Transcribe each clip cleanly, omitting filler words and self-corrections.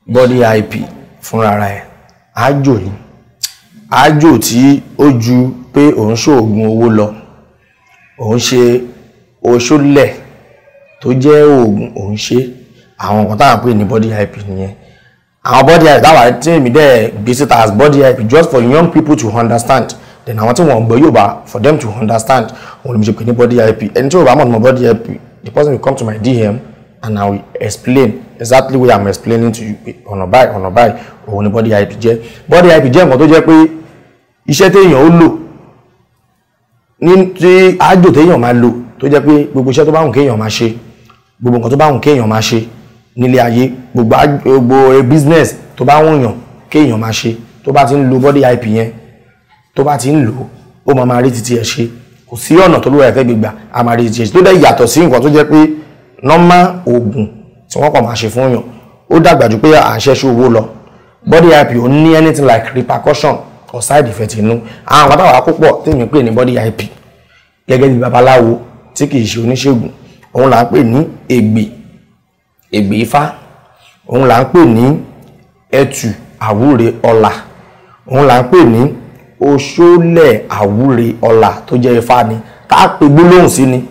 body IP fúnra rẹ̀ àjò ni àjò tí ó ju pé òun ṣoògùn owó lọ òun ṣe oṣólẹ̀ tó jẹ́ oògùn òun ṣe àwọn nǹkan táwọn pè ní body IP nìyẹn àwọn body IP táwọn tí èmi dẹ̀ gbé síta as body IP just for young people to understand then àwọn tí wọ́n gbọ́ Yorùbá for them to understand òun ló ń ṣe pé ní body IP ẹni tí Yorùbá mọ̀ ní body IP the person will come to my DM and I will explain exactly what I'm explaining to you ọ̀nà báyìí òun ni body IP jẹ́ body IP jẹ́ nǹkan tó jẹ́ pé iṣẹ́ téèyàn ó lò ní tí àjò téèyàn máa lò tó jẹ́ pé gbogbo iṣẹ́ tó bá wùn kéèyàn máa ṣe gbogbo nǹkan tó bá wùn kéèyàn máa ṣe nílé ayé gbogbo business tó bá wùnyàn kéèyàn máa ṣe tó bá ti ń lo body IP yẹn tó bá ti ń lò ó máa rí títí ẹ̀ ṣe kò sí ọ̀nà tó lówó ẹ̀fẹ́ gbígbà a máa rí títí ẹ̀ ṣe tó dẹ̀ yàtọ̀ sí nǹkan tó jẹ́ pé normal oògùn tí wọ́n kàn máa ṣe fún yàn ó dàgbà jù pé à ń ṣẹ́ṣẹ́ owó lọ body IP ò ní anything like repercussion or side effect inú àwọn àpáta wà púpọ̀ tí èmi pè ní body IP gẹ́gẹ́ bí babaláwo tí kìí ṣe oníṣègùn òun là ń pè ní ègbè ifá òun là ń pè ní ẹtù àwúre ọlà òun là ń pè ní oṣólẹ̀ àwúre ọlà tó jẹ́ ifá ni tá a pè gbólóhùn sí ni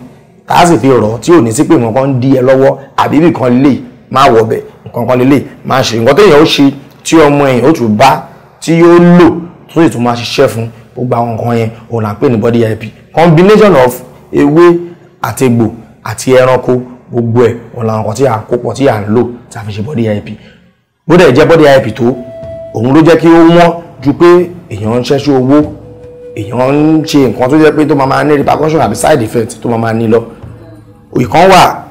tá a sì fi rọ̀ tí ò ní sí pé nǹkan kan ń dí ẹ lọ́wọ́ àbí ibì kan lè má wọ̀bẹ̀ nǹkan kan lè má ṣe nǹkan téèyàn ó ṣe tí ọmọ èèyàn ó tún bá tí yóò lò tó sì tún máa ṣiṣẹ́ fún gbogbo àwọn nǹkan yẹn òun là ń pè ní body IP combination of ewé àtegbò àti ẹranko gbogbo ẹ̀ òun làwọn nǹkan tí à ń kó pọ̀ tí à ń lò tí a fi ṣe body IP bó dẹ̀ jẹ́ body IP tó òun ló jẹ́ kí ó wọ́n ju pé èèyàn ń ṣẹ́ṣẹ́ owó èèyàn ń ṣe nǹkan tó jẹ́ pé tó máa ní repercussion àbí side effect tó máa ní lọ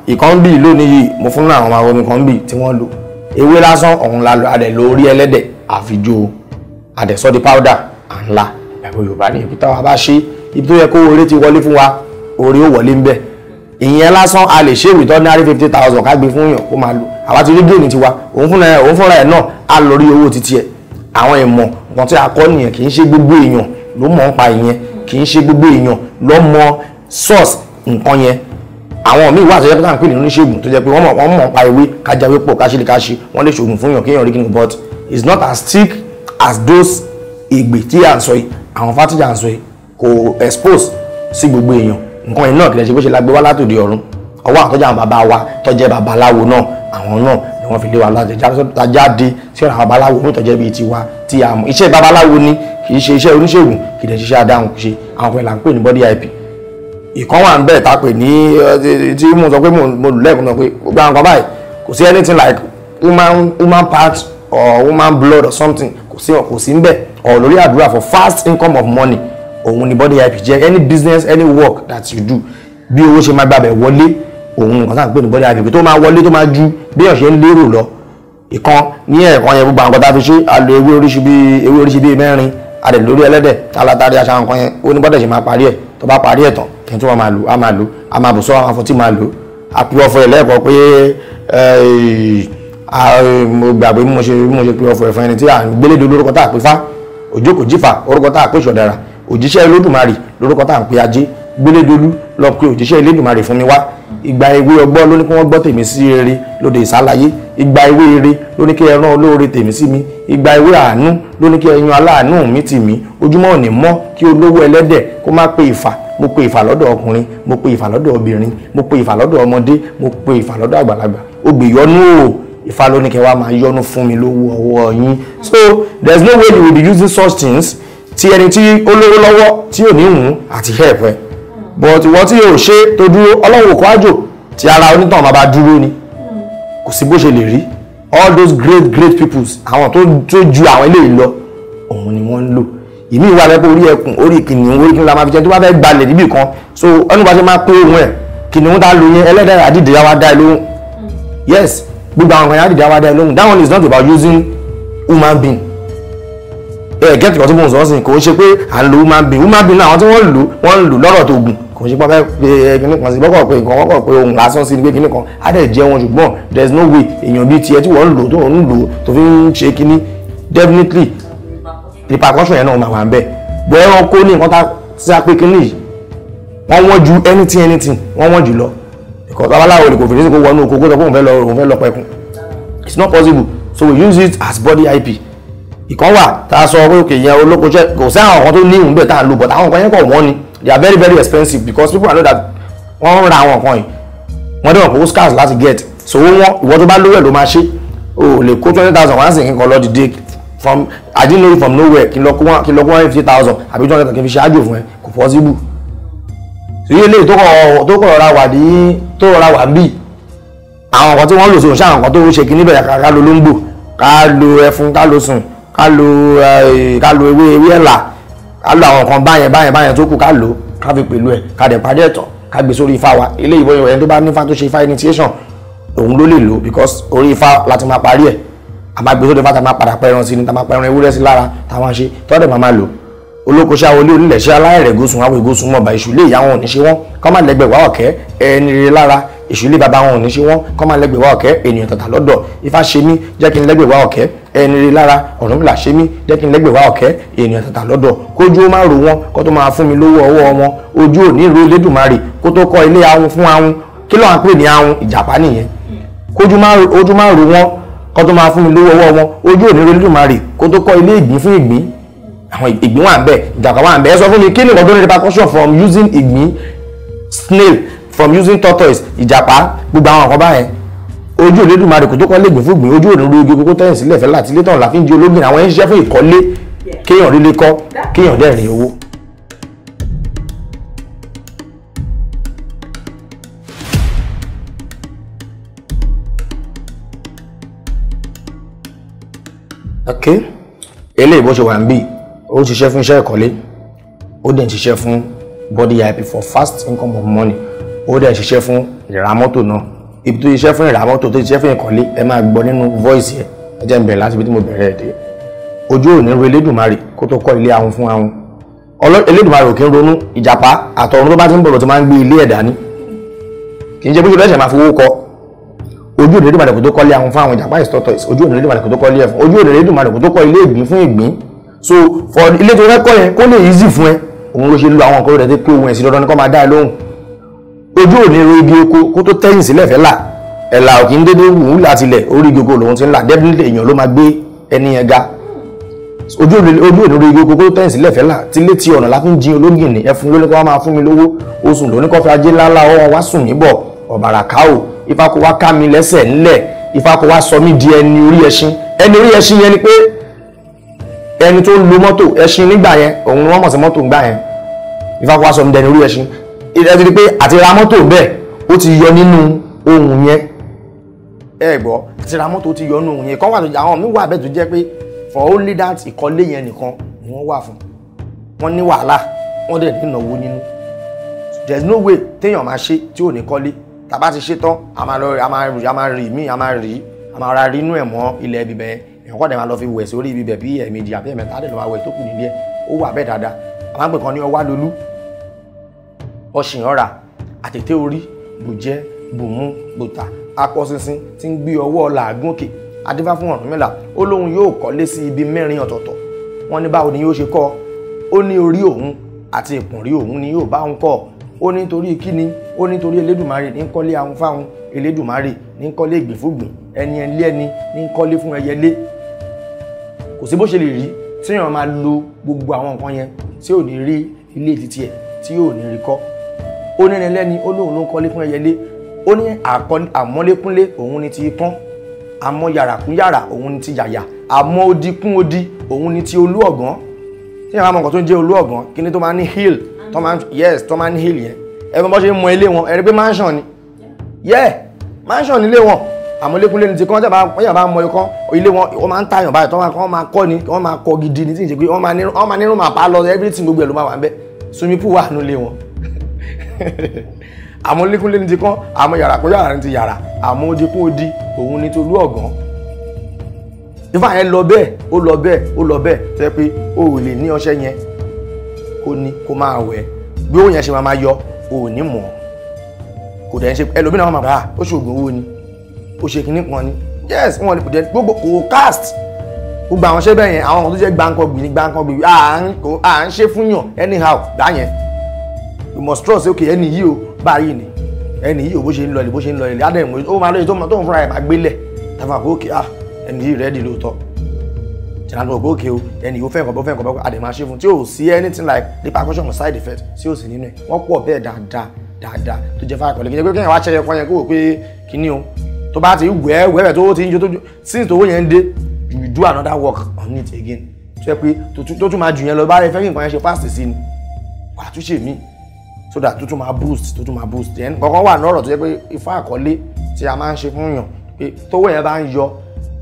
ìkan bí lónìí yìí mo fún àwọn ọmọ omi kan bí tí wọ́n lò ewé lásán ọ̀hún la lò adẹ̀ lórí ẹlẹ́dẹ̀ àfijó adẹ̀ sọ́ di powder à ń la ẹ̀rọ Yorùbá ní ibi táwa bá ṣe ibi tó yẹ kó orí ti wọlé fún wa orí ó wọlé ń bẹ̀ ìyẹn lásán a lè ṣe with ordinary 50,000 ká gbé fún yàn kó máa lò àwa ti rí géènì tiwa òun fúnra ẹ̀ náà á lórí owó títí ẹ̀ àwọn ìmọ̀ nǹkan tí a kọ́ nìyẹn kì í ṣe gbogbo èèyàn ló mọ̀ ń pa ìyẹn kì í ṣe gbogbo èèyàn ló mọ̀ source nǹkan yẹn àwọn míì wà tó jẹ́ pé káàkiri nínú oníṣègùn tó jẹ́ pé wọ́n mọ̀ pa ewé kájáwé pọ̀ káṣílíkáṣí wọ́n lè ṣògùn fún yàn kéèyàn rí kíni but it's not as thick as those ìgbè tí à ń sọ yìí àwọn fátìjà à ń sọ yìí kò expose sí gbogbo èèyàn nǹkan yìí náà kìí ṣe bó ṣe lágbé wá látòdì ọ̀run ọwọ́ àtọ́jà àwọn bàbá wa tó jẹ́ babaláwo náà àwọn náà ni wọ́n fi lé wa lájáde sí ọ̀nà babaláwo ní ìtọ́jẹ́ bíi tiwa tí a mọ̀ iṣẹ́ babaláwo ni kì í ṣe iṣẹ́ oníṣègùn kì í dẹ̀ ṣiṣẹ́ adáhùn ṣe àwọn ọ̀pẹ̀ là ń pè ní body IP ìkan wà ń bẹ̀ tá pè ní tí mo sọ pé mo lù lẹ́ẹ̀kan náà pé gbogbo àwọn kan báyìí kò sí anything like human part or human blood or something kò sí ń bẹ̀ ọ̀ lórí àdúrà for fast income of money òun ni body IP jẹ́ any business any work that you do bí owó ṣe máa gbàbẹ̀ wọlé òun nǹkan tá à ń pè ní body IP tó máa wọlé tó máa ju bí èèyàn ṣe ń lérò lọ ìkan ní ẹ̀ẹ̀kan yẹn gbogbo àwọn nǹkan tá a fi ṣe àlò ewé oríṣi bíi mẹ́rin adẹ̀ lórí ẹlẹ́dẹ̀ alátàrí aṣọ nǹkan yẹn ó ní bọ́dẹ̀ ṣe máa parí ẹ̀ tó bá parí ẹ̀ tán kí n tó máa lò á máa bù sọ́ àwọn afọ́tí máa lò á pè ọ̀fọ̀ ẹ̀ lẹ́ẹ̀kọ́ pé mo gbàgbé mo ṣe pè ọ̀fọ̀ ẹ̀ fún ẹni tí à ń gbélédè lórúkọ tá à pè fá òjókòó jífà orúkọ tá à pè ṣọ̀dára òjíṣẹ́ Olódùmarè lórúkọ tá à ń pè ajé gbélédolú lọ pé òjíṣẹ́ Elédùmarè fún mi wá ìgbà ewé ọgbọ́n ló ní kí wọ́n gbọ́ tèmi sí rere lóde ìsálayé ìgbà ewé ire ló ní kí ẹ rán olóore tèmi sí mi ìgbà ewé àánú ló ní kí ẹ yan aláàánú mi tì mí ojúmọ́ ò ní mọ́ kí olówó ẹlẹ́dẹ̀ kó má pe ìfà mo pe ìfà lọ́dọ̀ ọkùnrin mo pe ìfà lọ́dọ̀ obìnrin mo pe ìfà lọ́dọ̀ ọmọdé mo pe ìfà lọ́dọ̀ àgbàlagbà ògbè yọnú o ìfà ló ní kí wàá máa yọnú fún mi lówó ọwọ́ yín so there is no way you will be using such things tí ẹni tí ó lówó lọ́wọ́ tí ò ní hùn àti help ẹ but ìwọ tí yóò ṣe tó dúró ọlọ́run kò ájò tí ara onítàn máa bá dúró ni kò sí bó ṣe lè rí all those great peoples àwọn tó ju àwọn eléyìí lọ òun ni wọ́n ń lò ìmí ìwà rẹ pé orí ẹkùn orí kìnìún orí kìnìún la máa fi jẹ tó bá fẹ́ gbalẹ̀ níbì kan so ẹnu bá ṣe máa pé ohun ẹ̀ kìnìún tá a lò yẹn ẹlẹ́dẹ̀ àdìdì yà wá dá ẹ lóhùn yes gbogbo àwọn kan yà àdìdì yà wá dá ẹ lóhùn that one is not about using human being gẹ́tì kan tó bóun sọ́ọ́sìn kò ń ṣe pé à ń lo human being náà àwọn tí wọ́n ń lò lọ́rọ̀ tó gùn kò ń ṣe pé pé kíní kan sí bọ́kọ̀ pé nǹkan wọ́kọ̀ pé ohun lásán sí ni pé kíní kan á dẹ̀ jẹ́ wọn ṣùgbọ́n there is no way èèyàn bíi tiẹ̀ tí wọ́n ń lò tó fi ń ṣe kíní definitely repercussion yẹn náà máa wà ń bẹ̀ bọ́ ẹranko ní nǹkan tá sí apé kíní yìí wọ́n ju anything wọ́n jù lọ because babaláwo lè kò fèrè sí kó wọnú oko kó sọ pé òun fẹ́ lọ pẹ̀kun it's not possible so we use it as body IP. Ìkan wà tá a sọ pé òkè yẹn olóko jẹ́ kò sí àwọn kan tó ní ìhùn bẹ́ẹ̀ tá à ń lò but àwọn kan yẹn kọ̀ wọ́n ni they are very very expensive because people know that wọ́n ń ra àwọn kan yìí wọ́n dẹ̀ wọ́n kó scarce láti get so wọ́n ìwọ tó bá lówó ẹ̀ ló máa ṣe o lè kó 20,000 wọ́n á sì kí n kan lọ dìde from I didn't know it from nowhere kí n lọ kó 150,000 àbí 200,000 kí n fi ṣáájú fún ẹ kò possible so yíyẹ lè tó kọ̀ rọra wà ní tó rọra wà bí àwọn nǹkan tí wọ́n lò sí òun ṣáà nǹkan tó ṣe kí níbẹ̀ ká lo lóńgbò ká lo ẹfun ká lo sùn ká lo ewé ẹ̀là ká lo àwọn nǹkan báyẹn tó kù ká lò ká fi pẹ̀lú ẹ̀ ká dẹ̀ parí ẹ̀tọ́ ká gbé sórí ifá wa ilé ìwé ẹni tó bá nífá tó ṣe ifá initiation òun ló lè lò because orí ifá láti máa parí ẹ̀ a máa gbé sórí ifá tá máa padà pẹran sí ni tá máa pẹran ewúrẹ́ sí lára táwọn ṣe tọ́dẹ̀ máa lò olókoṣá wọlé onílẹ̀ ṣe aláìrẹ̀ gosùn àwọn ìgosùn mọ̀ọ́bà èṣù lè yá wọn ò ní ṣe wọ́n kọ́ máa lẹ́gbẹ̀ẹ́ wá ọ̀kẹ́ ẹni rere lára èṣù lè bàbá wọn ò ní ṣe wọ́n kọ́ máa lẹ́gbẹ̀ẹ́ wá ọ̀kẹ́ ènìyàn tàtà lọ́dọ̀ ifá ṣe mí jẹ́ kí n lẹ́gbẹ̀ẹ́ wá ọ̀kẹ́ ẹni rere lára Ọ̀rúnmìlà ṣe mí jẹ́ kí n lẹ́gbẹ̀ẹ́ wá ọ̀kẹ́ ènìyàn tàtà lọ́dọ̀ kójú ó máa rò wọn kó tó máa fún mi lówó ọwọ́ wọn ojú ò ní ro Elédùmarè kó tó kọ́ ilé ahun fún ahun kí ló ń pè ní ahun ìjàpá nìyẹn ojú máa rò wọn kó tó máa fún mi lówó ọwọ́ wọn ojú ò ní ro Elédùmarè kó tó kọ́ ilé ìgbín fún ìgbín àwọn ìgbín wà ń bẹ ìjàpá wà ń bẹ ẹ sọ fún mi kí ni nǹkan tó ní repercussion from using ìgbín snail from using tortoise ìjàpá gbogbo àwọn nǹkan báyẹn ojú Olódùmarè kò tó kọ́ lẹ́gbẹ̀ẹ́ fún ìgbín ojú òní ro igi kókó tẹ́yìn sílẹ̀ fẹ́ láti ilé tán la fi ń di ológun àwọn ẹ̀ṣin ṣiṣẹ́ fún ìkọ́lé kéèyàn rí lé kọ́ kéèyàn dẹ̀ rí owó. ok eléyìí bó ṣe wà ń bì ó ṣiṣẹ́ fún iṣẹ́ ìkọ́lé ó dẹ̀ ń ṣiṣẹ́ fún body IP for fast income of money ó dẹ̀ ń ṣiṣẹ́ fún ìra mọ́tò náà ibi tó ṣiṣẹ́ fún ìra mọ́tò tó ṣiṣẹ́ fún ìkọ́lé ẹ máa gbọ́ nínú voice ẹ ẹ jẹ́ n bẹ̀rẹ̀ láti ibi tí mo bẹ̀rẹ̀ ẹ̀ dé ojú ò ní ro Elédùmarè kó tó kọ́ ilé ahun fún ahun Elédùmarè ò kí ń ronú ìjàpá àtọ̀run tó bá ti ń bọ̀rọ̀ tó máa ń gbé ilé ẹ̀dá ní kì í ṣe bó ṣe lẹ́sẹ̀ máa fowó kọ ojú ò ní Elédùmarè kó tó kọ́ ilé ahun fún àwọn ìjàpá is tortoise ojú ò ní Elédùmarè kó tó kọ́ ilé ẹ̀fọn ojú ò ní Elédùmarè kó tó kọ́ ilé ìgbín fún ìgbín so for ilé tó fẹ́ kọ́ yẹn kó lè easy fún ẹ òun ló ṣe lo àwọn nǹkan rẹ̀ pé ohun ẹ̀sìn dandan ni kó máa dá ẹ lóhùn ojú ò ní ro igi oko kó tó tẹ́yìn sílẹ̀ fẹ́ là ẹ̀là ò kí ń dédé wù ú láti ilẹ̀ orí igi oko lòun ti ń là definitely èèyàn ló máa gbé ẹni yẹn ga ojú ò ní ro igi oko kó tó tẹ́yìn sílẹ̀ fẹ́ là tí létí ọ̀nà la fi ń jí ológin ní ẹfun lóní kó wá máa fún mi lówó oṣù lóní kó fi ajé ńláńlá ọwọ́ wá sùn mí bọ̀ ọ̀bàrà káò ifá kó wá ká mi lẹ́sẹ̀ ńlẹ̀ ifá kó wá sọ mí di ẹni orí ẹṣin yẹn ni pé ẹni tó ń lo mọ́tò ẹṣin nígbà yẹn òun ni wọ́n mọ̀ sí mọ́tò ńgbà yẹn ifá kó wá sọ mí di ẹni orí ẹṣin ẹ ti rí pé àti ra mọ́tò bẹ́ẹ̀ ó ti yọ nínú ohun yẹn ẹ gbọ́ àti ra mọ́tò ó ti yọ nínú ohun yẹn kọ́ wà tó àwọn mi wà bẹ́ẹ̀ tó jẹ́ pé for only that ìkọ́lé yẹn nìkan ni wọ́n wà fún wọ́n ní wàhálà wọ́n dẹ̀ ní ìnáwó nínú there is no way téèyàn máa ṣe tí ò ní kọ́lé tàbá ti ṣe tán a máa rí inú ẹ̀ mọ́ ilẹ̀ ibi bẹ́ẹ̀ èèyàn kọ́ dẹ̀ máa lọ fi wẹ̀ sórí ibi bẹ̀ bí ẹ̀ẹ̀mejì àbí ẹ̀mẹ́ta dẹ̀ lọ́ máa wẹ̀ tó kù nílé ẹ̀ ó wà bẹ́ẹ̀ dáadáa a máa ń pè kan ní ọwá lolú ọ̀sìn ọ̀rà àtètè orí bùjẹ́ bùmú bùtà akọ sínsín tí ń gbé ọwọ́ làágùn òkè adífá fún Ọ̀rúnmìlà ó lóun yóò kọ́lé sí ibi 4 ọ̀tọ̀ọ̀tọ̀ wọ́n ní báwo ni yóò ṣe kọ́ ó ní orí òun àti ìpọ̀nrí òun ni yóò bá òun kọ́ ó ní torí kíni ó ní torí Elédùmarè ní kọ́lé ahun fáhun Elédùmarè ní kọ́lé ìgbín fúgbìn ẹni ẹni ní kọ́lé fún ẹyẹlé kò sí bó ṣe lè rí tí èèyàn máa lo gbogbo àwọn nǹkan yẹn tí ò ní rí ilé títí ẹ̀ tí ò ní rí kọ́ ó ní ẹlẹ́ni ó lóun ló ń kọ́lé fún ẹyẹlé ó ní àmọ́lékúnlé òun ni ti ikán àmọ́ yàràkúnyàrà òun ni ti yàyà àmọ́ odi kún odi òun ni ti olú ọ̀gán tí èèyàn máa mọ nǹkan tó ń jẹ́ olú ọ̀gán kí ni tó máa ní hill tó máa ní hill yẹn ẹgbẹ́ bọ́ ṣe mọ ilé wọn ẹ̀rí pé mansion ni mansion nílé wọn àmọ́lékúnlé ni ti kán tẹ́yà bá mọ ikán ilé wọn wọ́n máa ń tàyàn báyìí tó wọ́n máa kọ́ ni wọ́n máa kọ́ gidi ní tí ì ṣe pé wọ́n máa nínú màá pa lọ everything gbogbo ẹ̀ ló máa wà ń bẹ́ swimming pool wà nílé wọn àmọ́lékúnlé ni ti kán àmọ́ yàrá kó yàrá ni ti yàrá àmọ́ odi kún odi òun ni tolú ọ̀gán ifá yẹn lọ bẹ́ẹ̀ tó yẹ pé o ò lè ní ọṣẹ yẹn kó ní kó máa wẹ̀ bí owó yẹn ṣe máa yọ o ò ní mọ̀ kò dẹ̀ ń ṣe ẹlòmínà wọn máa bá ó ṣoògùn owó ni ó ṣe kínní kan ni yes wọn lè gbogbo kò cast gbogbo àwọn ṣẹ́ bẹ́ẹ̀ yẹn àwọn tó jẹ́ gbáǹkọ́gbì à ń ṣe fún yàn anyhow dá yẹn you must trust okay ẹni yìí o báyìí ni ẹni yìí o bó ṣe ń lọ ilé adẹ́yìn ó máa lóye tó ń fúnra ẹ̀ máa gbélẹ̀ tàbí àpò òkè ẹni yìí rẹ́dì lóòótọ́ jẹ́nà tó gbé òkè o ẹni yóò fẹ́ nǹkan bọ́ àdè máa ṣe fún tí ò sí anything like repercussion or side effect tí ò sí nínú ẹ̀ wọ́n pọ̀ bẹ́ẹ̀ dáadáa tó jẹ́ fáìkọ̀lẹ́ kí ni pé kéèyàn wá ṣẹyẹ kan yẹn kó wò pé kíní o tó bá ti wẹ́ẹ̀ tó ti ń jó tó since tó yẹn ń dé you do another work on it again tó yẹ pé tó tún máa jù yẹn lọ bá rẹ fẹ́ kí nǹkan yẹn ṣe fast sí ni wà á tún ṣe mí so that tó tún máa boost then kankan wà lọ́rọ̀ tó yẹ pé ifá àkọlé tí a máa ń ṣe fún yàn pé tówó yẹn bá ń yọ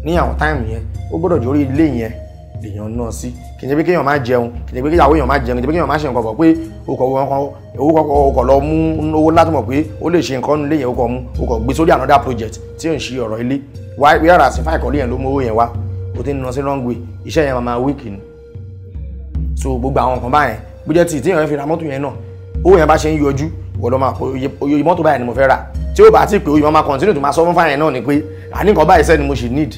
ní àwọn táìmù yẹn ó gbọ́dọ̀ jórí ilé yẹn lèèyàn náà sí kì í ṣe pé kéèyàn máa jẹun kì í ṣe pé kéèyàwó èèyàn máa jẹun kì í ṣe pé kéèyàn máa ṣe nǹkan fọ̀ pé o kọ̀ lọ mú owó láti mọ̀ pé ó lè ṣe nǹkan nílé yẹn o kọ̀ gbé sórí another project tí ò ń ṣe ọ̀rọ̀ ilé wíyàrá sí fáìkọ̀ lé yẹn ló mú owó yẹn wá o ti ń lọ sí wrong way iṣẹ́ yẹn máa weak ni so gbogbo àwọn nǹkan báyẹn bó jẹ́ tí èèyàn fi ra mọ́tò yẹn náà owó yẹn bá ṣe ń yọjú wọ́n lọ́ máa pọ̀ oye mọ́tò báyìí ni mo fẹ́ rà tí ó bá ti pé oye máa continue tó máa sọ fún fáyẹn náà ni pé àní nǹkan báyìí sẹ́ni mo ṣì need